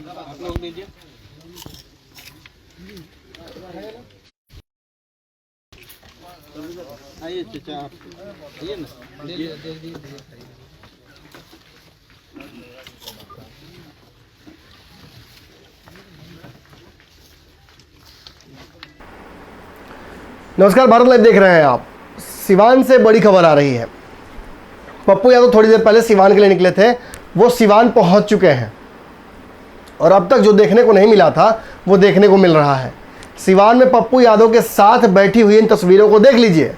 आप लोग दीजिए। आइए चाचा, आप आइए ना, लीजिए। नमस्कार, भारत लाइव देख रहे हैं आप। सिवान से बड़ी खबर आ रही है। पप्पू यादव थोड़ी देर पहले सिवान के लिए निकले थे, वो सिवान पहुंच चुके हैं और अब तक जो देखने को नहीं मिला था वो देखने को मिल रहा है। सिवान में पप्पू यादव के साथ बैठी हुई इन तस्वीरों को देख लीजिए।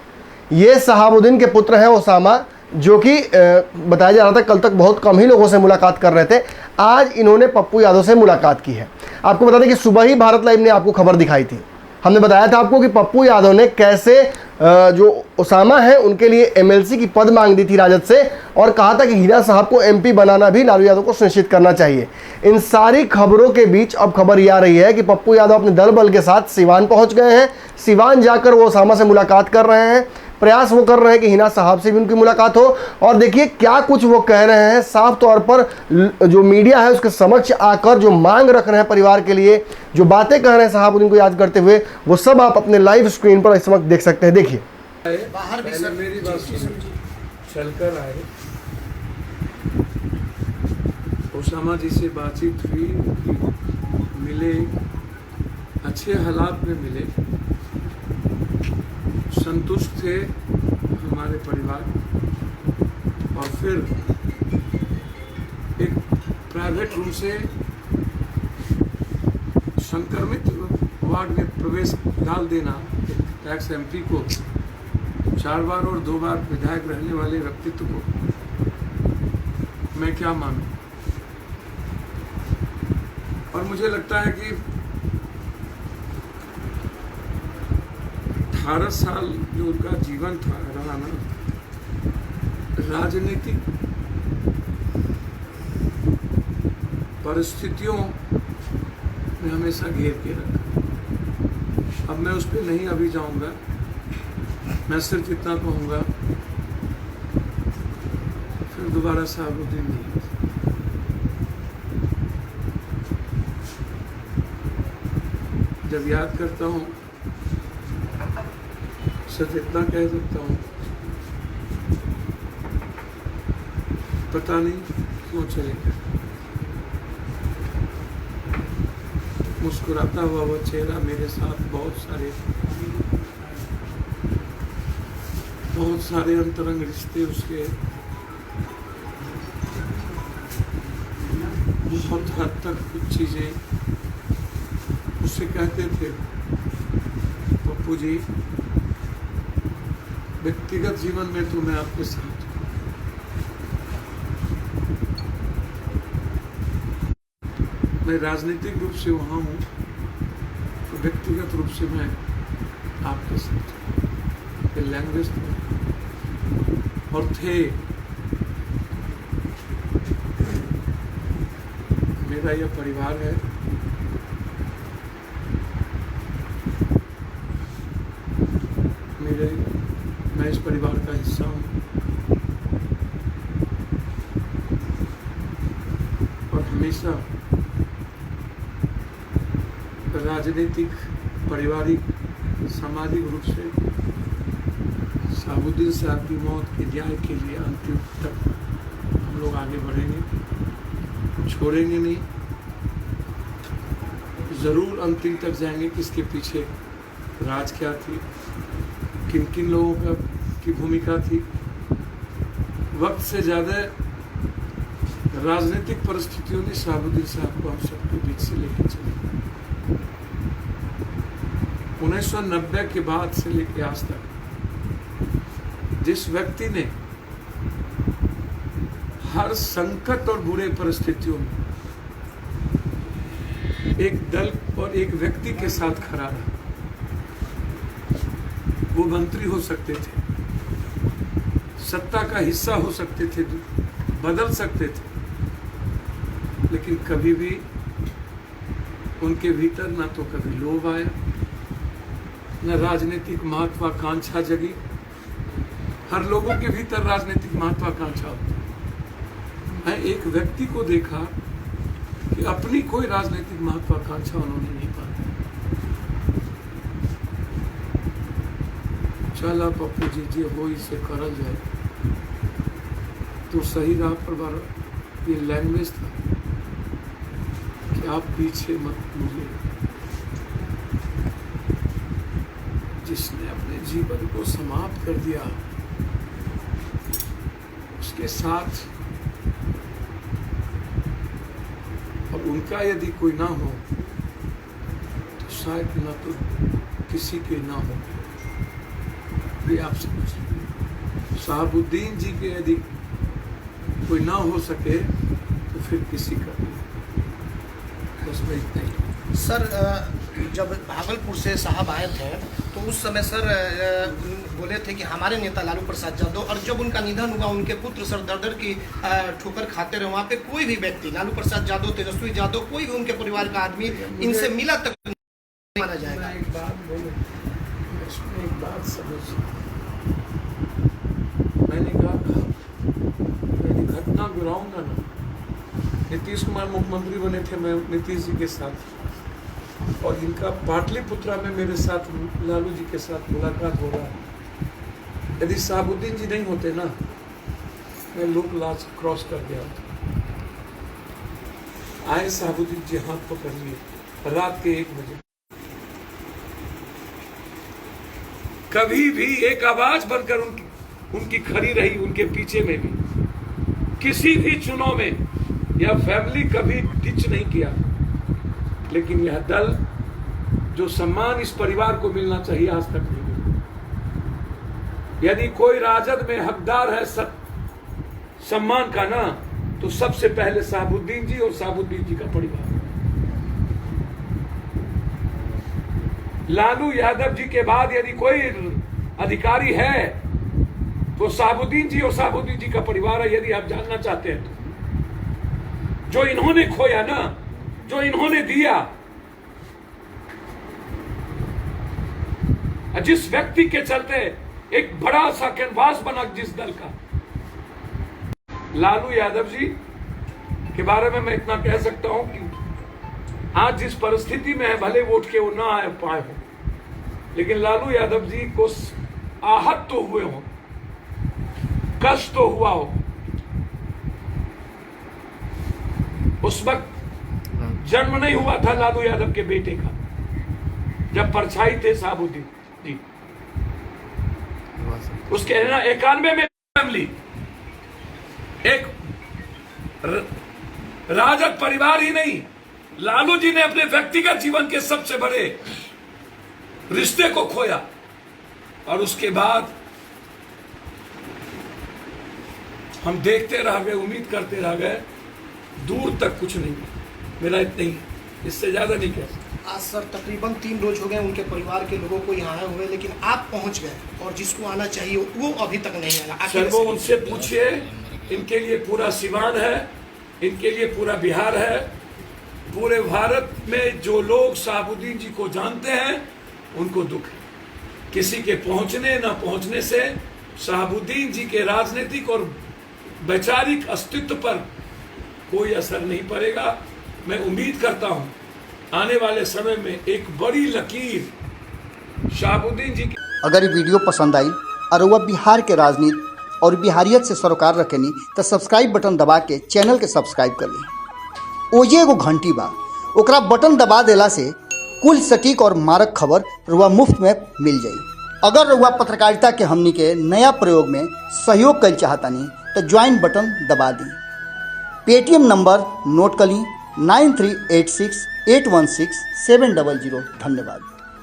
ये शहाबुद्दीन के पुत्र हैं ओसामा, जो कि बताया जा रहा था कल तक बहुत कम ही लोगों से मुलाकात कर रहे थे। आज इन्होंने पप्पू यादव से मुलाकात की है। आपको बता दें कि सुबह ही भारत लाइव ने आपको खबर दिखाई थी। हमने बताया था आपको कि पप्पू यादव ने कैसे जो ओसामा है उनके लिए एमएलसी की पद मांग दी थी राजद से, और कहा था कि हिना साहब को एमपी बनाना भी लालू यादव को सुनिश्चित करना चाहिए। इन सारी खबरों के बीच अब खबर यह आ रही है कि पप्पू यादव अपने दल बल के साथ सिवान पहुंच गए हैं। सिवान जाकर वो ओसामा से मुलाकात कर रहे हैं, प्रयास वो कर रहे हैं कि हिना साहब से भी उनकी मुलाकात हो। और देखिए क्या कुछ वो कह रहे हैं। साफ तौर पर जो मीडिया है उसके समक्ष आकर जो मांग रख रहे हैं परिवार के लिए, जो बातें कह रहे हैं शहाबुद्दीन को याद करते हुए, वो सब आप अपने लाइव स्क्रीन पर इस वक्त देख सकते हैं। देखिए, बाहर भी सर मेरी बात चलकर आए, ओसामा जी से बातचीत हुई, मिले, अच्छे हालात में मिले, संतुष्ट थे हमारे परिवार। और फिर एक प्राइवेट रूम से संक्रमित वार्ड में प्रवेश डाल देना टैक्स एमपी को, 4 बार और 2 बार विधायक रहने वाले व्यक्तित्व को, मैं क्या मानूं। और मुझे लगता है कि 18 साल जो उनका जीवन था रहा ना, राजनीतिक परिस्थितियों ने हमेशा घेर के रखा। अब मैं उस पर नहीं अभी जाऊंगा, मैं सिर्फ इतना कहूंगा, फिर दोबारा शहाबुद्दीन नहीं। जब याद करता हूं सिर्फ इतना कह सकता हूँ, पता नहीं क्यों चले गए। मुस्कुराता हुआ वो चेहरा मेरे साथ बहुत सारे अंतरंग रिश्ते, उसके बहुत हद तक कुछ चीजें उससे कहते थे, पप्पू जी व्यक्तिगत जीवन में तो मैं आपके साथ हूं, मैं राजनीतिक रूप से वहां हूं, तो व्यक्तिगत रूप से मैं आपके साथ हूं। ये लैंग्वेज और थे। मेरा यह परिवार है, मैं इस परिवार का हिस्सा हूँ। और हमेशा राजनीतिक, पारिवारिक, सामाजिक रूप से शहाबुद्दीन साहब की मौत के न्याय के लिए अंतिम तक हम लोग आगे बढ़ेंगे, छोड़ेंगे नहीं, जरूर अंतिम तक जाएंगे। किसके पीछे राज क्या थी, किन किन लोगों की भूमिका थी, वक्त से ज्यादा राजनीतिक परिस्थितियों ने शहाबुद्दीन साहब को हम सबके बीच से लेकर चले। 1990 के बाद से लेकर आज तक जिस व्यक्ति ने हर संकट और बुरे परिस्थितियों में एक दल और एक व्यक्ति के साथ खड़ा रहा, वो मंत्री हो सकते थे, सत्ता का हिस्सा हो सकते थे, बदल सकते थे, लेकिन कभी भी उनके भीतर ना तो कभी लोभ आया, न राजनीतिक महत्वाकांक्षा जगी। हर लोगों के भीतर राजनीतिक महत्वाकांक्षा होती है। मैं एक व्यक्ति को देखा कि अपनी कोई राजनीतिक महत्वाकांक्षा उन्होंने नहीं पाती। चला पप्पू जी जी हो इसे करल जाए तो सही राह पर बार ये लैंग्वेज था कि आप पीछे मत मुड़िए। जिसने अपने जीवन को समाप्त कर दिया उसके साथ और उनका यदि कोई ना हो तो शायद ना तो किसी के ना हो। ये आप समझिए, शहाबुद्दीन जी के यदि कोई ना हो सके तो फिर किसी का भी। बस मैं इतना ही। सर जब भागलपुर से साहब आए थे तो उस समय सर बोले थे कि हमारे नेता लालू प्रसाद यादव, और जब उनका निधन हुआ उनके पुत्र सर दर की ठोकर खाते रहे। वहाँ पे कोई भी व्यक्ति लालू प्रसाद यादव, तेजस्वी यादव, कोई भी उनके परिवार का आदमी इनसे मिला तक नहीं माना जाएगा। एक बात बोलूं, इसमें एक बात समझिए, मैंने कहा यदि घटना गिराऊंगा ना, नीतीश कुमार मुख्यमंत्री बने थे, मैं नीतीश जी के साथ, और इनका पाटलिपुत्रा में मेरे साथ लालू जी के साथ मुलाकात हो रहा है। यदि शहाबुद्दीन जी नहीं होते ना, मैं लोक लाज क्रॉस कर गया होता। आए शहाबुद्दीन जी, हाथ पकड़ लिए रात के 1 बजे। कभी भी एक आवाज बनकर उनकी खड़ी रही, उनके पीछे में भी। किसी भी चुनाव में यह फैमिली कभी डिच नहीं किया, लेकिन यह दल जो सम्मान इस परिवार को मिलना चाहिए आज तक नहीं मिला। यदि कोई राजद में हकदार है सम्मान का ना, तो सबसे पहले शहाबुद्दीन जी और शहाबुद्दीन जी का परिवार। लालू यादव जी के बाद यदि कोई अधिकारी है तो शहाबुद्दीन जी और शहाबुद्दीन जी का परिवार है। यदि आप जानना चाहते हैं तो जो इन्होंने खोया ना, जो इन्होंने दिया, जिस व्यक्ति के चलते एक बड़ा सा कैनवास बना जिस दल का, लालू यादव जी के बारे में मैं इतना कह सकता हूं कि आज जिस परिस्थिति में है, भले वोट के वो ना आ पाए हो, लेकिन लालू यादव जी को आहत तो हुए हो, कष्ट तो हुआ हो। उस वक्त जन्म नहीं हुआ था लालू यादव के बेटे का, जब परछाई थे शहाबुद्दीन जी। उसके 91 में फैमिली, एक राजद परिवार ही नहीं, लालू जी ने अपने व्यक्तिगत जीवन के सबसे बड़े रिश्ते को खोया। और उसके बाद हम देखते रह गए, उम्मीद करते रह गए, दूर तक कुछ नहीं। मेरा इतना ही, इससे ज्यादा नहीं कह सकता। आज सर तकरीबन 3 रोज हो गए उनके परिवार के लोगों को यहाँ आए हुए, लेकिन आप पहुँच गए और जिसको आना चाहिए वो अभी तक नहीं आया। सर वो उनसे पूछिए, इनके लिए पूरा सिवान है, इनके लिए पूरा बिहार है, पूरे भारत में जो लोग शहाबुद्दीन जी को जानते हैं उनको दुख है। किसी के पहुंचने ना पहुंचने से शहाबुद्दीन जी के राजनीतिक और वैचारिक अस्तित्व पर कोई असर नहीं पड़ेगा। मैं उम्मीद करता हूं आने वाले समय में एक बड़ी लकीर शहाबुद्दीन जी की। अगर ये वीडियो पसंद आई और वह बिहार के राजनीति और बिहारियत से सरोकार रखेनी तो सब्सक्राइब बटन दबा के चैनल के सब्सक्राइब कर ली। ओजे एगो घंटी बा, ओकरा बटन दबा देला से कुल सटीक और मारक खबर रुआ मुफ्त में मिल जाई। अगर रुआ पत्रकारिता के हमनी के नया प्रयोग में सहयोग कर चाहतानी तो ज्वाइन बटन दबा दी। पेटीएम नंबर नोट कर ली 9386816700। धन्यवाद।